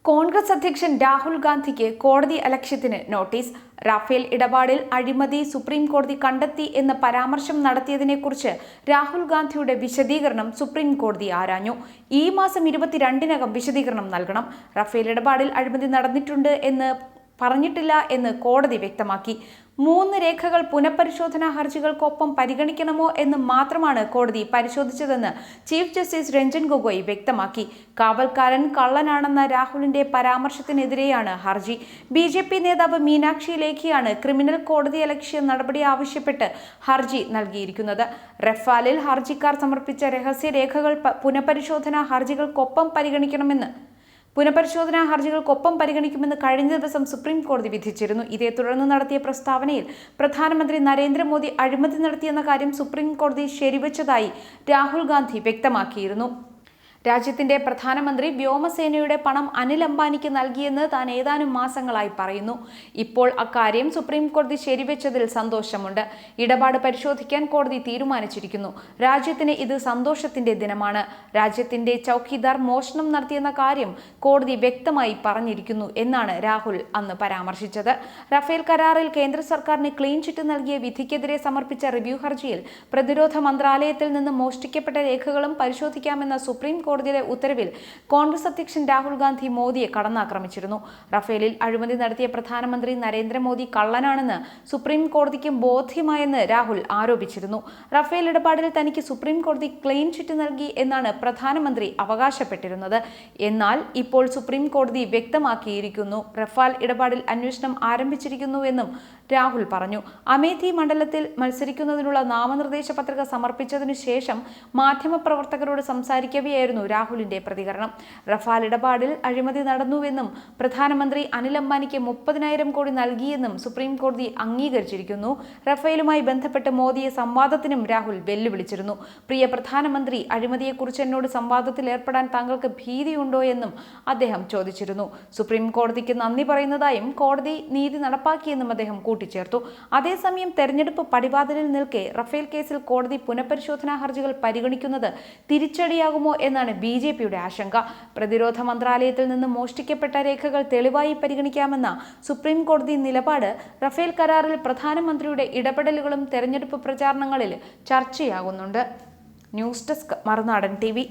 കോൺഗ്രസ് അധ്യക്ഷൻ രാഹുൽ ഗാന്ധിക്ക് കോടതി അലക്ഷ്യത്തിന് നോട്ടീസ്. റാഫേൽ ഇടപാടിൽ അഴിമതി സുപ്രീം കോടതി കണ്ടെത്തി എന്ന പരാമർശം നടത്തിയതിനെക്കുറിച്ച് രാഹുൽ ഗാന്ധിയുടെ വിശദീകരണം സുപ്രീം കോടതി ആരാഞ്ഞു. ഈ മാസം 22-നകം വിശദീകരണം നൽകണം. റാഫേൽ ഇടപാടിൽ അഴിമതി നടന്നിട്ടുണ്ട് എന്ന് പറഞ്ഞിട്ടില്ല എന്ന് കോടതി വ്യക്തമാക്കി. 3 രേഖകൾ പുനഃപരിശോധനാ ഹർജികൾക്കൊപ്പം പരിഗണിക്കണമോ എന്ന് മാത്രമാണ് കോടതി പരിശോധിച്ചതെന്ന് ചീഫ് ജസ്റ്റിസ് രഞ്ജൻ ഗൊഗോയ് വ്യക്തമാക്കി. കാവൽക്കാരൻ കള്ളനാണെന്ന രാഹുലിന്റെ പരാമർശത്തിനെതിരെയാണ് ഹർജി. BJP നേതാവ് മീനാക്ഷി ലേഖിയാണ് ക്രിമിനൽ കോടതിയലക്ഷ്യ നടപടി ആവശ്യപ്പെട്ട് ഹർജി നൽകിയിരിക്കുന്നത്. റഫാലിൽ ഹർജിക്കാർ സമർപ്പിച്ച രഹസ്യരേഖകൾ പുനഃപരിശോധനാ ഹർജികൾക്കൊപ്പം പരിഗണിക്കുമെന്ന് കഴിഞ്ഞ ദിവസം സുപ്രീം കോടതി വിധിച്ചിരുന്നു. ഇതേ തുടർന്ന് നടത്തിയ പ്രസ്താവനയിൽ പ്രധാനമന്ത്രി നരേന്ദ്രമോദി അഴിമതി നടത്തിയെന്ന കാര്യം സുപ്രീം കോടതി ശരിവച്ചതായി രാഹുൽ ഗാന്ധി വ്യക്തമാക്കിയിരുന്നു. രാജ്യത്തിന്റെ പ്രധാനമന്ത്രി വ്യോമസേനയുടെ പണം അനിൽ അംബാനിക്ക് നൽകിയെന്ന് താൻ ഏതാനും മാസങ്ങളായി പറയുന്നു. ഇപ്പോൾ അക്കാര്യം സുപ്രീം കോടതി ശരിവെച്ചതിൽ സന്തോഷമുണ്ട്. ഇടപാട് പരിശോധിക്കാൻ കോടതി തീരുമാനിച്ചിരിക്കുന്നു. രാജ്യത്തിന് ഇത് സന്തോഷത്തിന്റെ ദിനമാണ്. രാജ്യത്തിന്റെ ചൌക്കിദാർ മോഷണം നടത്തിയെന്ന കാര്യം കോടതി വ്യക്തമായി പറഞ്ഞിരിക്കുന്നു എന്നാണ് രാഹുൽ അന്ന് പരാമർശിച്ചത്. റഫേൽ കരാറിൽ കേന്ദ്ര സർക്കാരിന് ക്ലീൻ ചിറ്റ് നൽകിയ വിധിക്കെതിരെ സമർപ്പിച്ച റിവ്യൂ ഹർജിയിൽ പ്രതിരോധ മന്ത്രാലയത്തിൽ നിന്ന് മോഷ്ടിക്കപ്പെട്ട രേഖകളും പരിശോധിക്കാമെന്ന സുപ്രീം കോടതിയുടെ ഉത്തരവിൽ കോൺഗ്രസ് അധ്യക്ഷൻ രാഹുൽ ഗാന്ധി മോദിയെ കടന്നാക്രമിച്ചിരുന്നു. റഫേലിൽ അഴിമതി നടത്തിയ പ്രധാനമന്ത്രി നരേന്ദ്രമോദി കള്ളനാണെന്ന് സുപ്രീം കോടതിക്കും ബോധ്യമായെന്ന് രാഹുൽ ആരോപിച്ചിരുന്നു. റഫേൽ ഇടപാടിൽ തനിക്ക് സുപ്രീം കോടതി ക്ലീൻ ചിറ്റ് നൽകി എന്നാണ് പ്രധാനമന്ത്രി അവകാശപ്പെട്ടിരുന്നത്. എന്നാൽ ഇപ്പോൾ സുപ്രീം കോടതി വ്യക്തമാക്കിയിരിക്കുന്നു. റഫാൽ ഇടപാടിൽ അന്വേഷണം ആരംഭിച്ചിരിക്കുന്നുവെന്നും രാഹുൽ പറഞ്ഞു. അമേഠി മണ്ഡലത്തിൽ മത്സരിക്കുന്നതിനുള്ള നാമനിർദ്ദേശ പത്രിക സമർപ്പിച്ചതിനു ശേഷം മാധ്യമപ്രവർത്തകരോട് സംസാരിക്കവെയായിരുന്നു രാഹുലിന്റെ പ്രതികരണം. റഫാൽ ഇടപാടിൽ അഴിമതി നടന്നുവെന്നും പ്രധാനമന്ത്രി അനിൽ അംബാനിക്ക് 30,000 കോടി നൽകിയെന്നും സുപ്രീം കോടതി അംഗീകരിച്ചിരിക്കുന്നു. റഫേലുമായി ബന്ധപ്പെട്ട് മോദിയെ സംവാദത്തിനും രാഹുൽ വെല്ലുവിളിച്ചിരുന്നു. പ്രിയ പ്രധാനമന്ത്രി, അഴിമതിയെക്കുറിച്ച് എന്നോട് സംവാദത്തിൽ ഏർപ്പെടാൻ താങ്കൾക്ക് ഭീതിയുണ്ടോ എന്നും അദ്ദേഹം ചോദിച്ചിരുന്നു. സുപ്രീം കോടതിക്ക് നന്ദി പറയുന്നതായും കോടതി നീതി നടപ്പാക്കിയെന്നും അദ്ദേഹം കൂട്ടിച്ചേർത്തു. അതേസമയം തെരഞ്ഞെടുപ്പ് പടിവാതിലിൽ നിൽക്കെ റഫേൽ കേസിൽ കോടതി പുനഃപരിശോധനാ ഹർജികൾ പരിഗണിക്കുന്നത് തിരിച്ചടിയാകുമോ എന്നാണ് BJPയുടെ ആശങ്ക. പ്രതിരോധ മന്ത്രാലയത്തിൽ നിന്ന് മോഷ്ടിക്കപ്പെട്ട രേഖകൾ തെളിവായി പരിഗണിക്കാമെന്ന സുപ്രീം കോടതി നിലപാട് റഫേൽ കരാറിൽ പ്രധാനമന്ത്രിയുടെ ഇടപെടലുകളും തെരഞ്ഞെടുപ്പ് പ്രചാരണങ്ങളിൽ ചർച്ചയാകുന്നുണ്ട്. ന്യൂസ് ഡെസ്ക്, മറുനാടൻ TV.